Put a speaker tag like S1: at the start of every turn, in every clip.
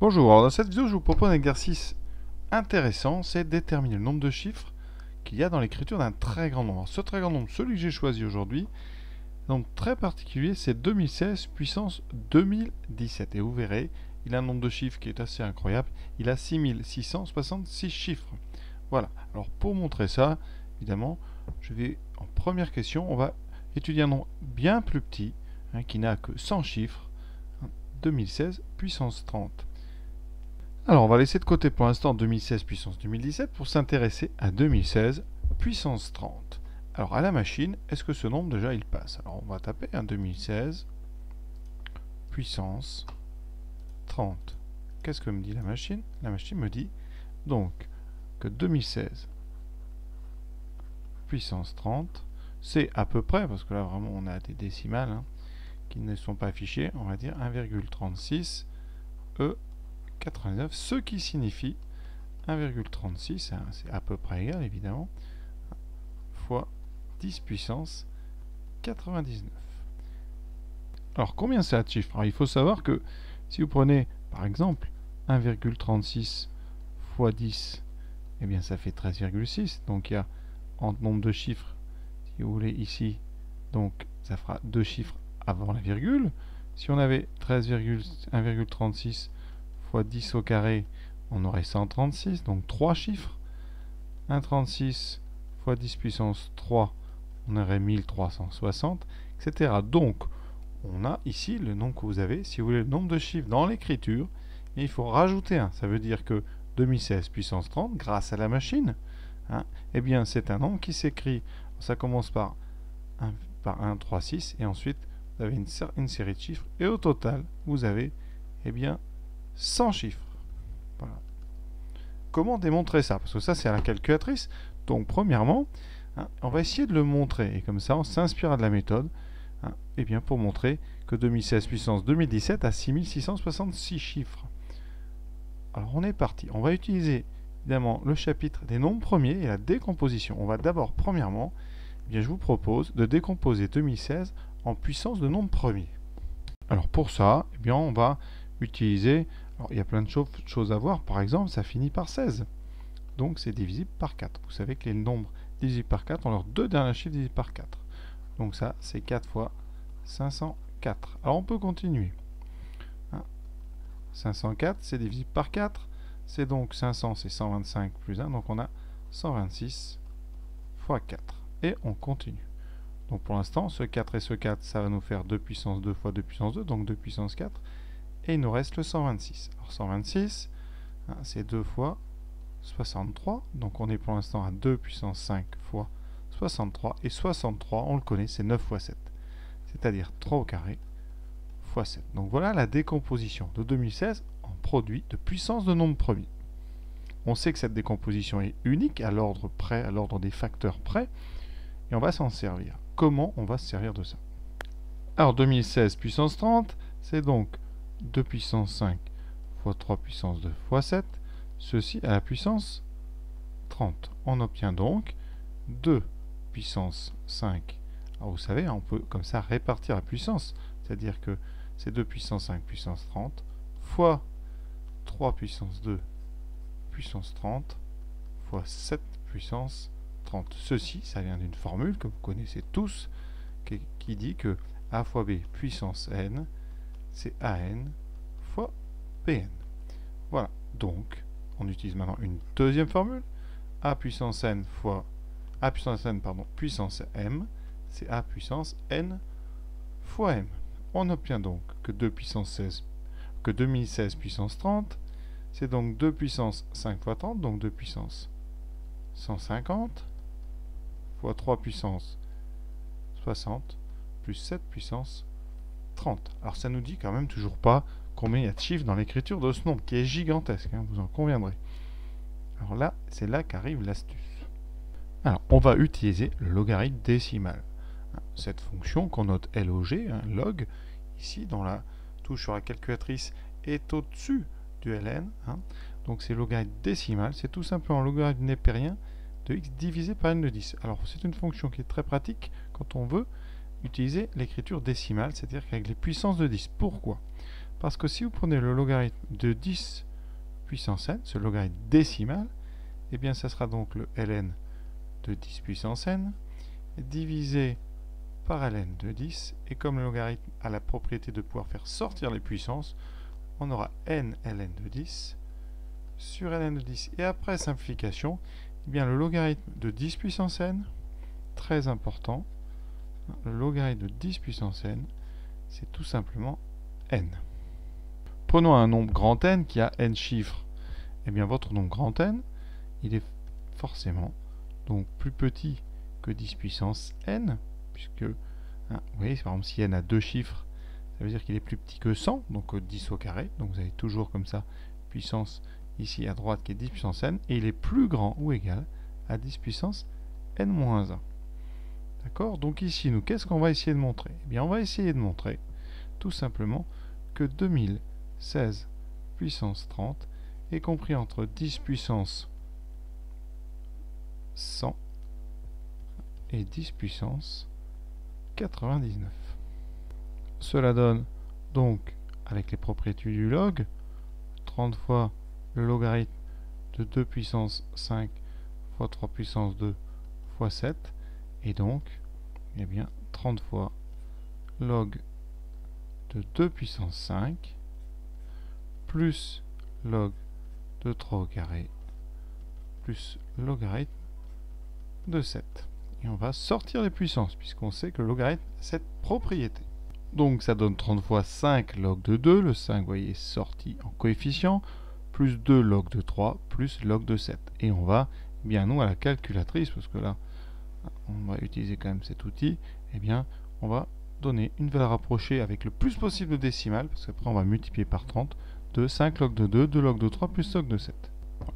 S1: Bonjour, alors dans cette vidéo je vous propose un exercice intéressant, c'est déterminer le nombre de chiffres qu'il y a dans l'écriture d'un très grand nombre. Alors, ce très grand nombre, celui que j'ai choisi aujourd'hui, donc très particulier, c'est 2016 puissance 2017. Et vous verrez, il a un nombre de chiffres qui est assez incroyable, il a 6666 chiffres. Voilà, alors pour montrer ça, évidemment, je vais, en première question, on va étudier un nombre bien plus petit, qui n'a que 100 chiffres, 2016 puissance 30. Alors, on va laisser de côté pour l'instant 2016 puissance 2017 pour s'intéresser à 2016 puissance 30. Alors, à la machine, est-ce que ce nombre déjà il passe? Alors, on va taper un 2016 puissance 30. Qu'est-ce que me dit la machine? La machine me dit donc que 2016 puissance 30, c'est à peu près, parce que là vraiment on a des décimales qui ne sont pas affichées, on va dire 1,36 E 89, ce qui signifie 1,36, c'est à peu près égal évidemment, fois 10 puissance 99. Alors combien c'est de chiffres? Alors, il faut savoir que si vous prenez par exemple 1,36 fois 10, eh bien ça fait 13,6. Donc il y a en nombre de chiffres, si vous voulez ici, donc ça fera deux chiffres avant la virgule. Si on avait 1,36 fois 10 au carré, on aurait 136, donc 3 chiffres. 1,36 fois 10 puissance 3, on aurait 1360, etc. Donc, on a ici le nombre que vous avez. Si vous voulez le nombre de chiffres dans l'écriture, il faut rajouter 1. Ça veut dire que 2016 puissance 30, grâce à la machine, eh bien c'est un nombre qui s'écrit, ça commence par 1, 3, 6, et ensuite vous avez une série de chiffres, et au total, vous avez eh bien 100 chiffres. Voilà. Comment démontrer ça? Parce que ça, c'est à la calculatrice. Donc, premièrement, on va essayer de le montrer. Et comme ça, on s'inspirera de la méthode eh bien, pour montrer que 2016 puissance 2017 a 6666 chiffres. Alors, on est parti. On va utiliser, évidemment, le chapitre des nombres premiers et la décomposition. On va d'abord, premièrement, eh bien, je vous propose de décomposer 2016 en puissance de nombres premiers. Alors, pour ça, eh bien, on va utiliser... Alors, il y a plein de choses à voir. Par exemple, ça finit par 16. Donc, c'est divisible par 4. Vous savez que les nombres divisibles par 4 ont leurs deux derniers chiffres divisibles par 4. Donc, ça, c'est 4 fois 504. Alors, on peut continuer. 504, c'est divisible par 4. C'est donc 500, c'est 125 plus 1. Donc, on a 126 fois 4. Et on continue. Donc, pour l'instant, ce 4 et ce 4, ça va nous faire 2 puissance 2 fois 2 puissance 2. Donc, 2 puissance 4. Et il nous reste le 126. Alors 126, c'est 2 fois 63. Donc on est pour l'instant à 2 puissance 5 fois 63. Et 63, on le connaît, c'est 9 fois 7. C'est-à-dire 3 au carré fois 7. Donc voilà la décomposition de 2016 en produit de puissance de nombre premier. On sait que cette décomposition est unique à l'ordre près, à l'ordre des facteurs près. Et on va s'en servir. Comment on va se servir de ça? Alors 2016 puissance 30, c'est donc 2 puissance 5 fois 3 puissance 2 fois 7, ceci à la puissance 30. On obtient donc 2 puissance 5. Alors vous savez, on peut comme ça répartir la puissance, c'est-à-dire que c'est 2 puissance 5 puissance 30 fois 3 puissance 2 puissance 30 fois 7 puissance 30. Ceci, ça vient d'une formule que vous connaissez tous, qui dit que a fois b puissance n, c'est an fois bn. Voilà, donc on utilise maintenant une deuxième formule. A puissance n fois a puissance n puissance m, c'est a puissance n fois m. On obtient donc que 2 puissance 16, que 2016 puissance 30, c'est donc 2 puissance 5 fois 30, donc 2 puissance 150 fois 3 puissance 60 plus 7 puissance 30. Alors ça nous dit quand même toujours pas combien il y a de chiffres dans l'écriture de ce nombre, qui est gigantesque, vous en conviendrez. Alors là, c'est là qu'arrive l'astuce. Alors, on va utiliser le logarithme décimal. Cette fonction qu'on note log, log, ici dans la touche sur la calculatrice, est au-dessus du ln. Donc c'est logarithme décimal, c'est tout simplement le logarithme népérien de x divisé par n de 10. Alors c'est une fonction qui est très pratique quand on veut utiliser l'écriture décimale, c'est-à-dire qu'avec les puissances de 10. Pourquoi? Parce que si vous prenez le logarithme de 10 puissance n, ce logarithme décimal, eh bien ça sera donc le ln de 10 puissance n divisé par ln de 10, et comme le logarithme a la propriété de pouvoir faire sortir les puissances, on aura n ln de 10 sur ln de 10. Et après simplification, eh bien le logarithme de 10 puissance n, très important, le logarithme de 10 puissance n, c'est tout simplement n. Prenons un nombre grand N qui a n chiffres. Eh bien votre nombre grand N, il est forcément donc plus petit que 10 puissance n, puisque, vous voyez, par exemple, si n a deux chiffres, ça veut dire qu'il est plus petit que 100, donc 10 au carré. Donc vous avez toujours comme ça puissance ici à droite qui est 10 puissance n, et il est plus grand ou égal à 10 puissance n-1. D'accord? Donc ici, nous, qu'est-ce qu'on va essayer de montrer? Eh bien, on va essayer de montrer tout simplement que 2016 puissance 30 est compris entre 10 puissance 100 et 10 puissance 99. Cela donne donc, avec les propriétés du log, 30 fois le logarithme de 2 puissance 5 fois 3 puissance 2 fois 7, et donc, eh bien, 30 fois log de 2 puissance 5 plus log de 3 au carré plus logarithme de 7. Et on va sortir les puissances, puisqu'on sait que le logarithme a cette propriété. Donc ça donne 30 fois 5 log de 2, le 5, vous voyez, sorti en coefficient, plus 2 log de 3, plus log de 7. Et on va, bien nous, à la calculatrice, parce que là, on va utiliser quand même cet outil, eh bien, on va donner une valeur approchée avec le plus possible de décimales, parce qu'après on va multiplier par 30, de 5 log de 2, 2 log de 3, plus log de 7.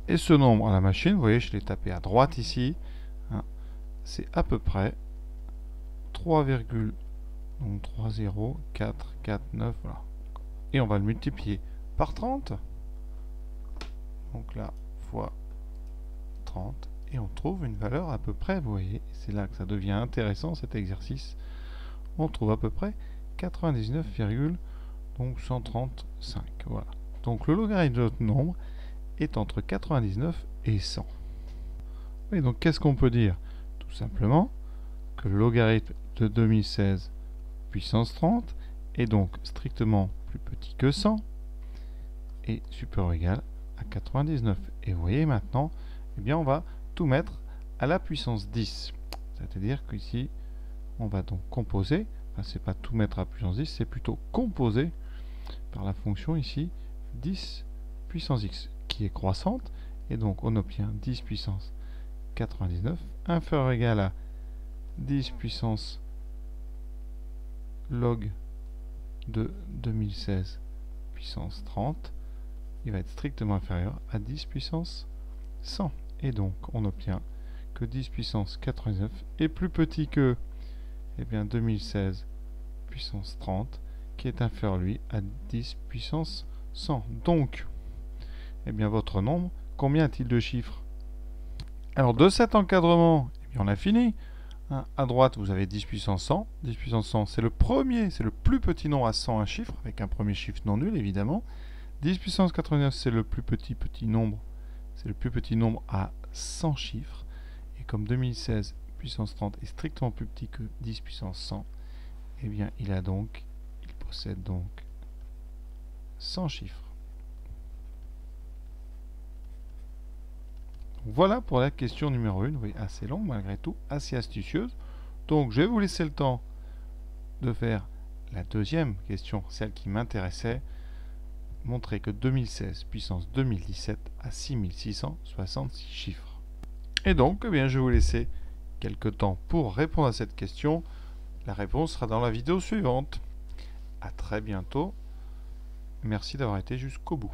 S1: Et ce nombre à la machine, vous voyez, je l'ai tapé à droite ici, c'est à peu près 3,30449, voilà. Et on va le multiplier par 30. Donc là, fois 30. Et on trouve une valeur à peu près, vous voyez, c'est là que ça devient intéressant cet exercice. On trouve à peu près 99,135. Voilà. Donc le logarithme de notre nombre est entre 99 et 100. Et donc qu'est-ce qu'on peut dire? Tout simplement que le logarithme de 2016 puissance 30 est donc strictement plus petit que 100 et supérieur ou égal à 99. Et vous voyez maintenant, eh bien on va tout mettre à la puissance 10. C'est-à-dire qu'ici, on va donc composer, enfin c'est pas tout mettre à la puissance 10, c'est plutôt composer par la fonction ici 10 puissance x qui est croissante, et donc on obtient 10 puissance 99 inférieur ou égal à 10 puissance log de 2016 puissance 30, il va être strictement inférieur à 10 puissance 100. Et donc on obtient que 10 puissance 99 est plus petit que, eh bien, 2016 puissance 30, qui est inférieur lui à 10 puissance 100. Donc, eh bien, votre nombre, combien a-t-il de chiffres? Alors de cet encadrement, eh bien, on a fini. À droite, vous avez 10 puissance 100. 10 puissance 100, c'est le premier, c'est le plus petit nombre à 101 chiffres, avec un premier chiffre non nul, évidemment. 10 puissance 89, c'est le plus petit nombre. C'est le plus petit nombre à 100 chiffres. Et comme 2016 puissance 30 est strictement plus petit que 10 puissance 100, eh bien, il possède donc 100 chiffres. Voilà pour la question numéro 1, vous voyez, assez longue malgré tout, assez astucieuse. Donc je vais vous laisser le temps de faire la deuxième question, celle qui m'intéressait, montrer que 2016 puissance 2017 a 6666 chiffres. Et donc, eh bien, je vais vous laisser quelques temps pour répondre à cette question. La réponse sera dans la vidéo suivante. A très bientôt. Merci d'avoir été jusqu'au bout.